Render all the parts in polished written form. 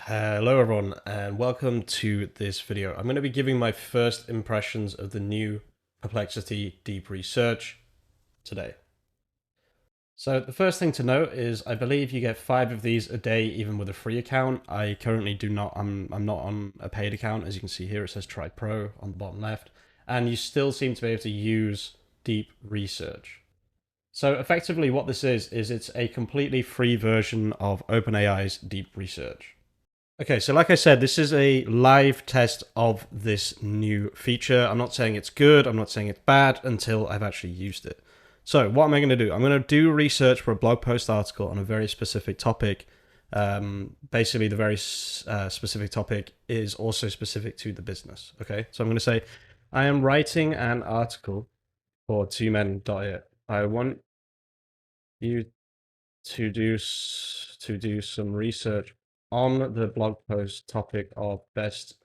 Hello everyone and welcome to this video. I'm going to be giving my first impressions of the new Perplexity Deep Research today. So the first thing to note is I believe you get 5 of these a day even with a free account. I currently do not, I'm not on a paid account. As you can see here it says try pro on the bottom left, and you still seem to be able to use Deep Research. So effectively what this is it's a completely free version of OpenAI's Deep Research. Okay, so like I said, this is a live test of this new feature. I'm not saying it's good, I'm not saying it's bad until I've actually used it. So what am I going to do? I'm going to do research for a blog post article on a very specific topic. Basically, the very specific topic is also specific to the business. Okay, so I'm going to say, I am writing an article for twomen.it. I want you to do some research on the blog post topic of best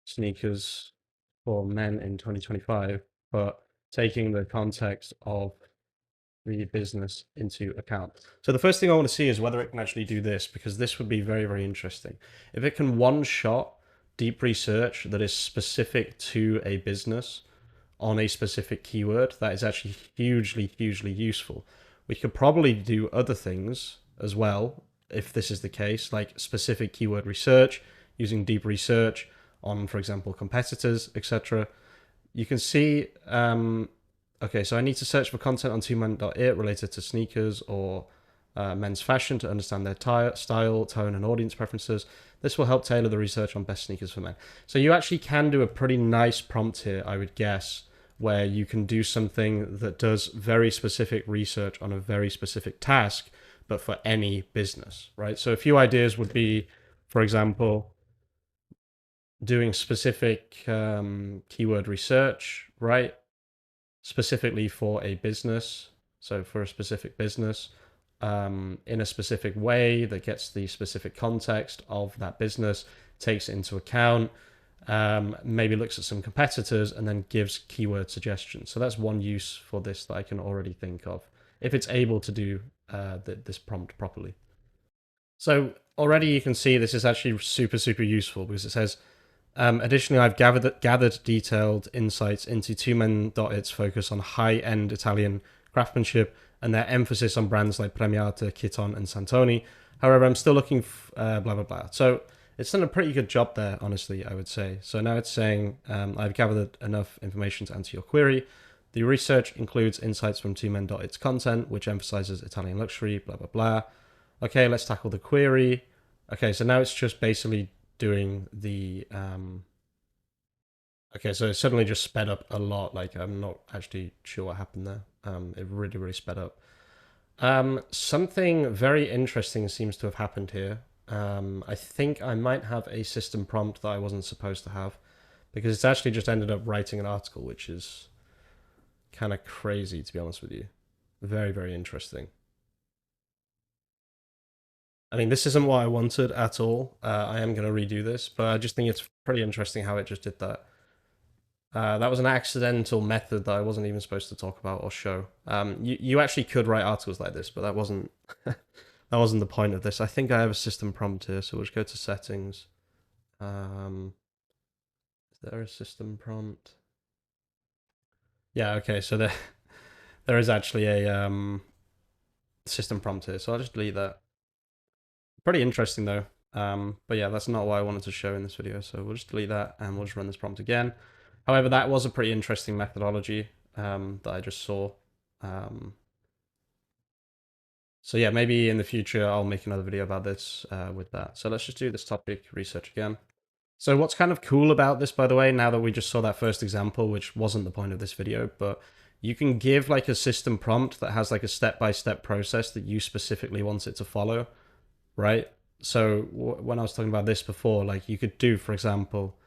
sneakers for men in 2025, but taking the context of the business into account. So the first thing I want to see is whether it can actually do this, because this would be very, very interesting. If it can one-shot deep research that is specific to a business on a specific keyword, that is actually hugely, hugely useful. We could probably do other things as well if this is the case, like specific keyword research, using deep research on, for example, competitors, etc. You can see, okay, so I need to search for content on twomen.it related to sneakers or men's fashion to understand their style, tone, and audience preferences. This will help tailor the research on best sneakers for men. So you actually can do a pretty nice prompt here, I would guess, where you can do something that does very specific research on a very specific task, but for any business, right? So a few ideas would be, for example, doing specific keyword research, right? Specifically for a business. So for a specific business, in a specific way that gets the specific context of that business, takes it into account, maybe looks at some competitors and then gives keyword suggestions. So that's one use for this that I can already think of, if it's able to do this prompt properly. So already you can see this is actually super, super useful, because it says, additionally, I've gathered detailed insights into twomen.it's focus on high-end Italian craftsmanship and their emphasis on brands like Premiata, Kiton, and Santoni. However, I'm still looking blah, blah, blah. So it's done a pretty good job there, honestly, I would say. So now it's saying, I've gathered enough information to answer your query. The research includes insights from twomen.it's content, which emphasizes Italian luxury, blah, blah, blah. Okay, let's tackle the query. Okay, so now it's just basically doing the... Okay, so it suddenly just sped up a lot. Like, I'm not actually sure what happened there. It really, really sped up. Something very interesting seems to have happened here. I think I might have a system prompt that I wasn't supposed to have, because it's actually just ended up writing an article, which is kind of crazy, to be honest with you. Very, very interesting. I mean, this isn't what I wanted at all. I am going to redo this, but I just think it's pretty interesting how it just did that. That was an accidental method that I wasn't even supposed to talk about or show. You actually could write articles like this, but that wasn't that wasn't the point of this. I think I have a system prompt here, so we'll just go to settings. Is there a system prompt? Yeah, okay, so there is actually a system prompt here, so I'll just delete that. Pretty interesting though. But yeah, that's not what I wanted to show in this video, so we'll just delete that and we'll just run this prompt again. However, that was a pretty interesting methodology that I just saw. So yeah, maybe in the future I'll make another video about this with that. So let's just do this topic research again. So what's kind of cool about this, by the way, now that we just saw that first example, which wasn't the point of this video, but you can give like a system prompt that has like a step-by-step process that you specifically want it to follow, right? So when I was talking about this before, like you could do, for example,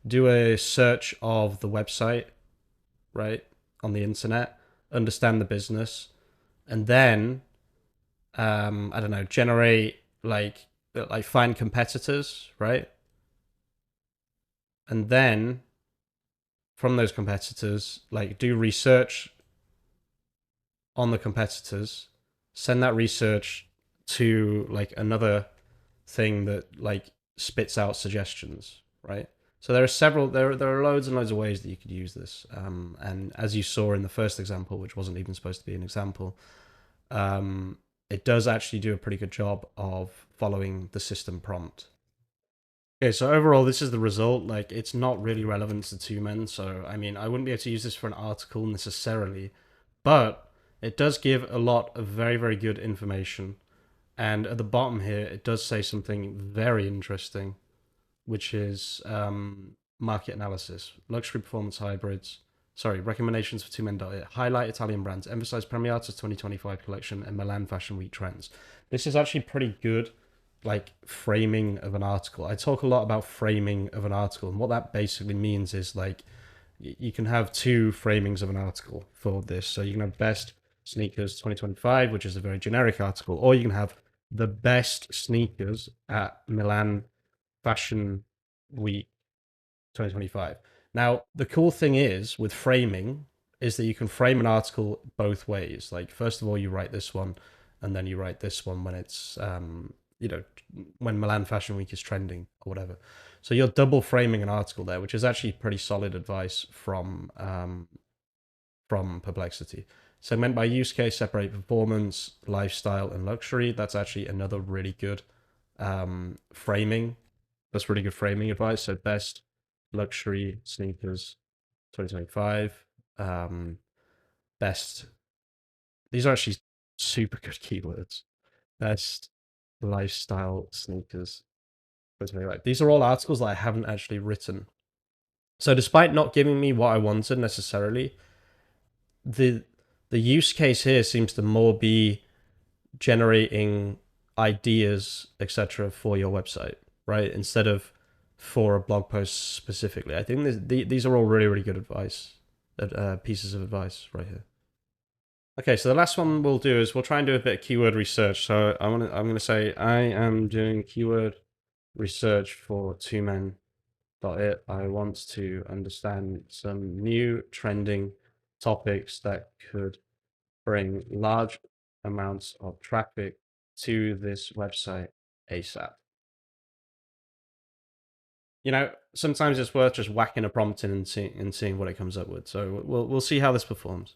do a search of the website, right, on the internet, understand the business, and then, I don't know, generate like find competitors, right? And then from those competitors, like do research on the competitors, send that research to like another thing that like spits out suggestions, right? So there are several, there are loads and loads of ways that you could use this. And as you saw in the first example, which wasn't even supposed to be an example, it does actually do a pretty good job of following the system prompt. Okay, so overall, this is the result. Like, it's not really relevant to two men. So, I mean, I wouldn't be able to use this for an article necessarily, but it does give a lot of very, very good information. And at the bottom here, it does say something very interesting, which is market analysis, luxury performance hybrids. Sorry, recommendations for two men. Highlight Italian brands, emphasize Premiata's 2025 collection and Milan Fashion Week trends. This is actually pretty good, like framing of an article. I talk a lot about framing of an article, and what that basically means is like you can have two framings of an article for this. So you can have best sneakers 2025, which is a very generic article, or you can have the best sneakers at Milan Fashion Week 2025. Now, the cool thing is with framing is that you can frame an article both ways. Like, first of all, you write this one, and then you write this one when it's, when Milan Fashion Week is trending or whatever. So you're double framing an article there, which is actually pretty solid advice from Perplexity. Segment by use case, separate performance, lifestyle, and luxury. That's actually another really good framing. That's really good framing advice. So best luxury sneakers 2025. Best. These are actually super good keywords. Best lifestyle sneakers 2025. These are all articles that I haven't actually written. So despite not giving me what I wanted necessarily, the use case here seems to more be generating ideas, etc., for your website, right? Instead of for a blog post specifically. I think these are all really, really good advice, pieces of advice right here. Okay, so the last one we'll do is we'll try and do a bit of keyword research. So I'm gonna say I am doing keyword research for two men. It. I want to understand some new trending topics that could bring large amounts of traffic to this website ASAP. Sometimes it's worth just whacking a prompt in and seeing what it comes up with. So we'll see how this performs.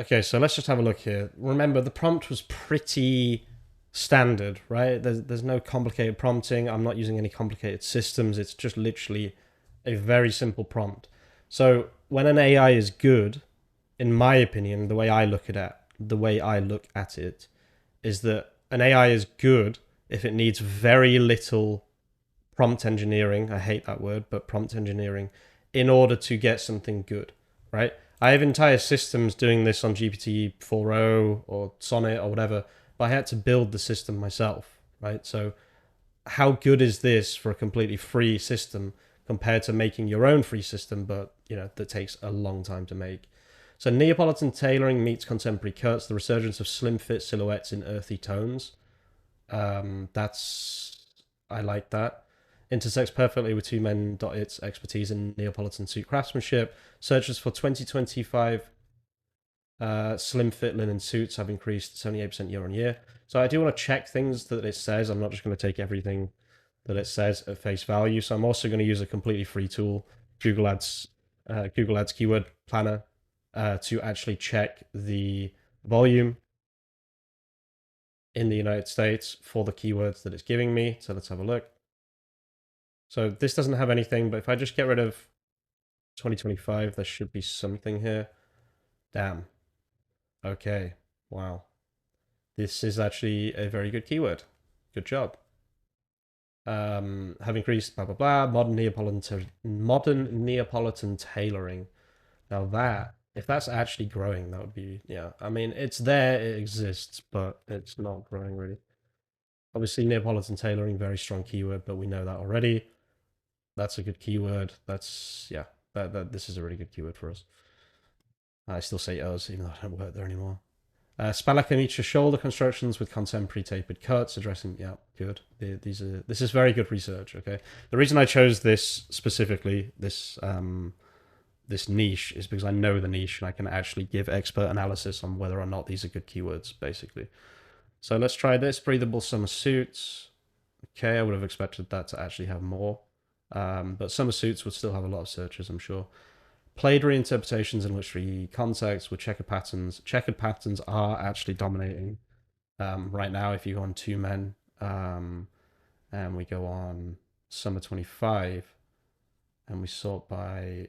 Okay, so let's just have a look here. Remember, the prompt was pretty standard, right? There's no complicated prompting. I'm not using any complicated systems. It's just literally a very simple prompt. So when an AI is good, in my opinion, the way I look at it is that an AI is good if it needs very little prompt engineering. I hate that word, but prompt engineering in order to get something good, right? I have entire systems doing this on GPT-4o or Sonnet or whatever, but I had to build the system myself, right? So how good is this for a completely free system compared to making your own free system, but that takes a long time to make? So Neapolitan tailoring meets contemporary cuts, the resurgence of slim fit silhouettes in earthy tones. I like that. Intersects perfectly with two men.it's expertise in Neapolitan suit craftsmanship. Searches for 2025 slim fit linen suits have increased 78% year on year. So I do want to check things that it says. I'm not just going to take everything that it says at face value. So I'm also going to use a completely free tool, Google Ads Keyword Planner, to actually check the volume in the United States for the keywords that it's giving me. So let's have a look. So this doesn't have anything, but if I just get rid of 2025, there should be something here. Damn. Okay. Wow. This is actually a very good keyword. Good job. Have increased blah blah blah. Modern Neapolitan tailoring. Now that, if that's actually growing, that would be, yeah. I mean, it's there, it exists, but it's not growing really. Obviously, Neapolitan tailoring, very strong keyword, but we know that already. That's a good keyword. That's, yeah, this is a really good keyword for us. I still say us, even though I don't work there anymore. Spalacamicia shoulder constructions with contemporary tapered cuts, addressing, yeah, good. This is very good research, okay? The reason I chose this specifically, this niche, is because I know the niche and I can actually give expert analysis on whether or not these are good keywords, basically. So let's try this. Breathable summer suits. Okay, I would have expected that to actually have more. But summer suits would still have a lot of searches, I'm sure. Played reinterpretations in luxury context with checkered patterns. Checkered patterns are actually dominating right now. If you go on Two Men and we go on Summer 25 and we sort by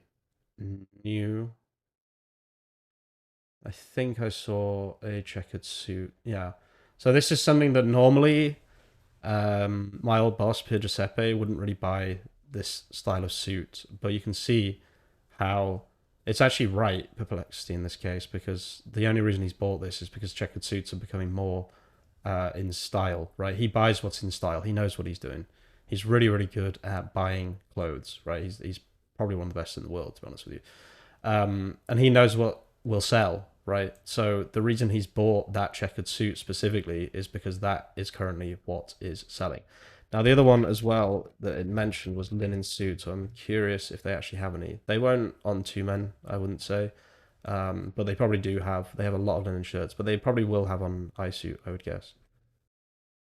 new, I think I saw a checkered suit. Yeah. So this is something that normally my old boss, Pier Giuseppe, wouldn't really buy this style of suit, but you can see how it's actually right, Perplexity, in this case, because the only reason he's bought this is because checkered suits are becoming more in style, right? He buys what's in style. He knows what he's doing. He's really, really good at buying clothes, right? He's probably one of the best in the world, to be honest with you. And he knows what will sell, right? So the reason he's bought that checkered suit specifically is because that is currently what is selling. Now, the other one as well that it mentioned was linen suits. So I'm curious if they actually have any. They won't on Two Men, I wouldn't say. But they probably do have. They have a lot of linen shirts, but they probably will have on iSuit, I would guess.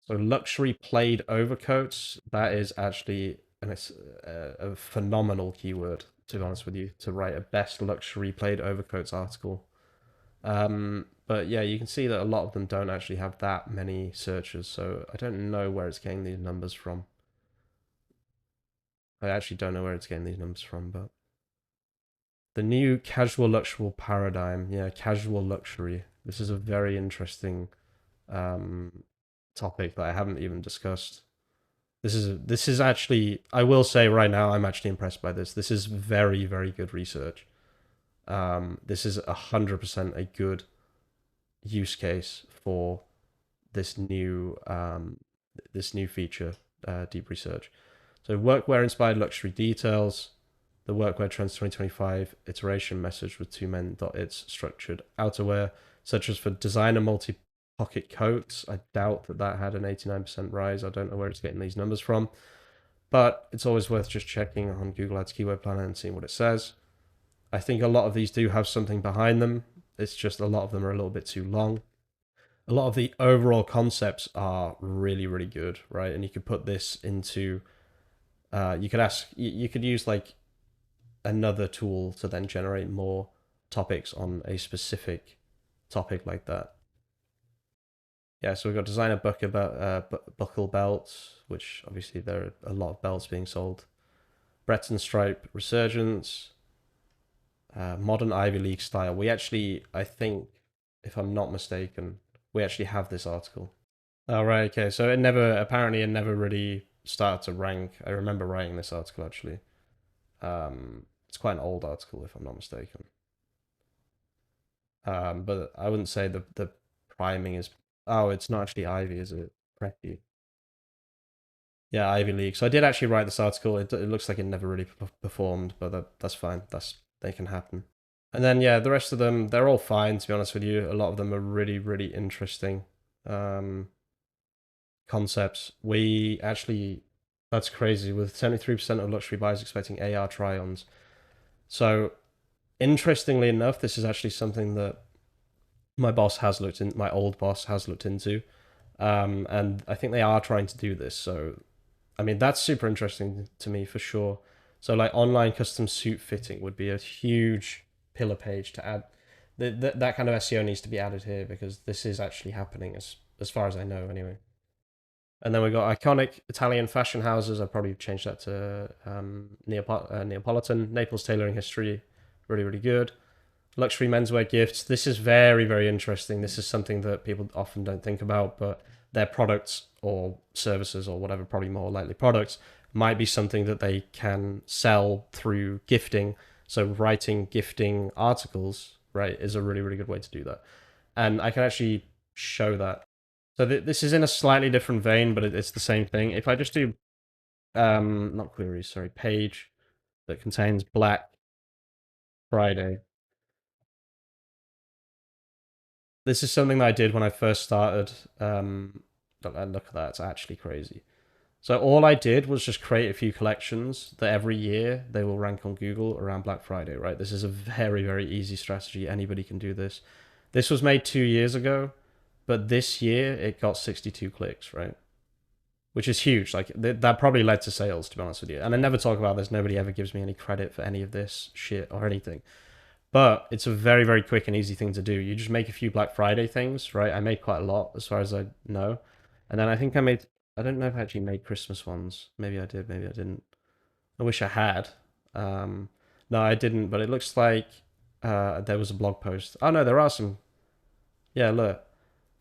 So luxury plaid overcoats, that is actually a phenomenal keyword, to be honest with you, to write a best luxury plaid overcoats article. But yeah, you can see that a lot of them don't actually have that many searches, so I don't know where it's getting these numbers from. I actually don't know where it's getting these numbers from, but the new casual luxury paradigm, yeah, casual luxury. This is a very interesting topic that I haven't even discussed. This is actually, I will say right now, I'm actually impressed by this. This is very, very good research. This is 100% a good use case for this new feature, deep research. So workwear inspired luxury details, the workwear trends 2025 iteration message with two men. It's structured outerwear, such as for designer multi pocket coats. I doubt that had an 89% rise. I don't know where it's getting these numbers from, but it's always worth just checking on Google Ads Keyword Planner and seeing what it says. I think a lot of these do have something behind them. It's just a lot of them are a little bit too long. A lot of the overall concepts are really, really good, right? And you could put this into, you could use like another tool to then generate more topics on a specific topic like that. Yeah, so we've got designer buckle belts, which obviously there are a lot of belts being sold. Breton stripe resurgence, modern Ivy League style. We actually, I think, if I'm not mistaken, we actually have this article. Oh, right, okay. So apparently it never really started to rank. I remember writing this article actually. It's quite an old article if I'm not mistaken. But I wouldn't say the priming is. Oh, it's not actually Ivy, is it? Preppy. Yeah, Ivy League. So I did actually write this article. It looks like it never really performed, but that's fine. They can happen. And then yeah, the rest of them they're all fine to be honest with you. A lot of them are really really interesting concepts. We actually That's crazy with 73% of luxury buyers expecting AR try-ons. So interestingly enough, this is actually something that my old boss has looked into, and I think they are trying to do this. So I mean, that's super interesting to me for sure. So like online custom suit fitting would be a huge pillar page to add. That kind of SEO needs to be added here because this is actually happening as far as I know anyway. And then we got iconic Italian fashion houses. I'd probably change that to Neapolitan. Naples tailoring history, really, really good. Luxury menswear gifts. This is very, very interesting. This is something that people often don't think about, but their products or services or whatever, probably more likely products, might be something that they can sell through gifting. So writing gifting articles, right, is a really, really good way to do that. And I can actually show that. So this is in a slightly different vein, but it's the same thing. If I just do, not queries, sorry, page that contains Black Friday. This is something that I did when I first started. Look at that, it's actually crazy. So all I did was just create a few collections that every year they will rank on Google around Black Friday, right? This is a very, very easy strategy. Anybody can do this. This was made 2 years ago, but this year it got 62 clicks, right? which is huge. Like that probably led to sales, to be honest with you. And I never talk about this. Nobody ever gives me any credit for any of this shit or anything. But it's a very, very quick and easy thing to do. You just make a few Black Friday things, right? I made quite a lot as far as I know. And then I think I don't know if I actually made Christmas ones. Maybe I did, maybe I didn't. I wish I had. No, I didn't, but it looks like there was a blog post. Oh, no, there are some. Yeah, look.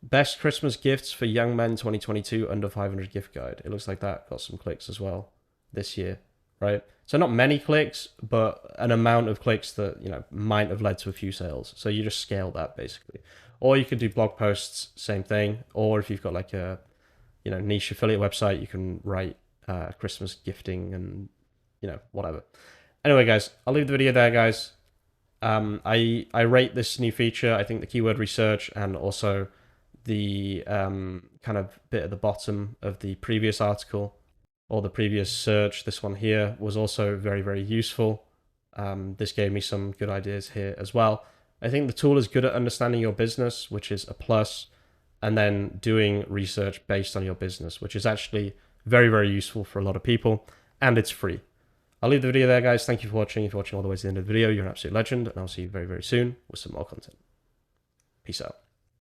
Best Christmas gifts for young men 2022 under 500 gift guide. It looks like that got some clicks as well this year, right? So not many clicks, but an amount of clicks that, you know, might have led to a few sales. So you just scale that basically. Or you could do blog posts, same thing. Or if you've got like a, you know, niche affiliate website, you can write Christmas gifting and, you know, whatever. Anyway, guys, I'll leave the video there, guys. I rate this new feature. I think the keyword research and also the kind of bit at the bottom of the previous article or the previous search, this one here, was also very, very useful. This gave me some good ideas here as well. I think the tool is good at understanding your business, which is a plus, and then doing research based on your business, which is actually very, very useful for a lot of people, and it's free. I'll leave the video there, guys. Thank you for watching. If you're watching all the way to the end of the video, you're an absolute legend, and I'll see you very, very soon with some more content. Peace out.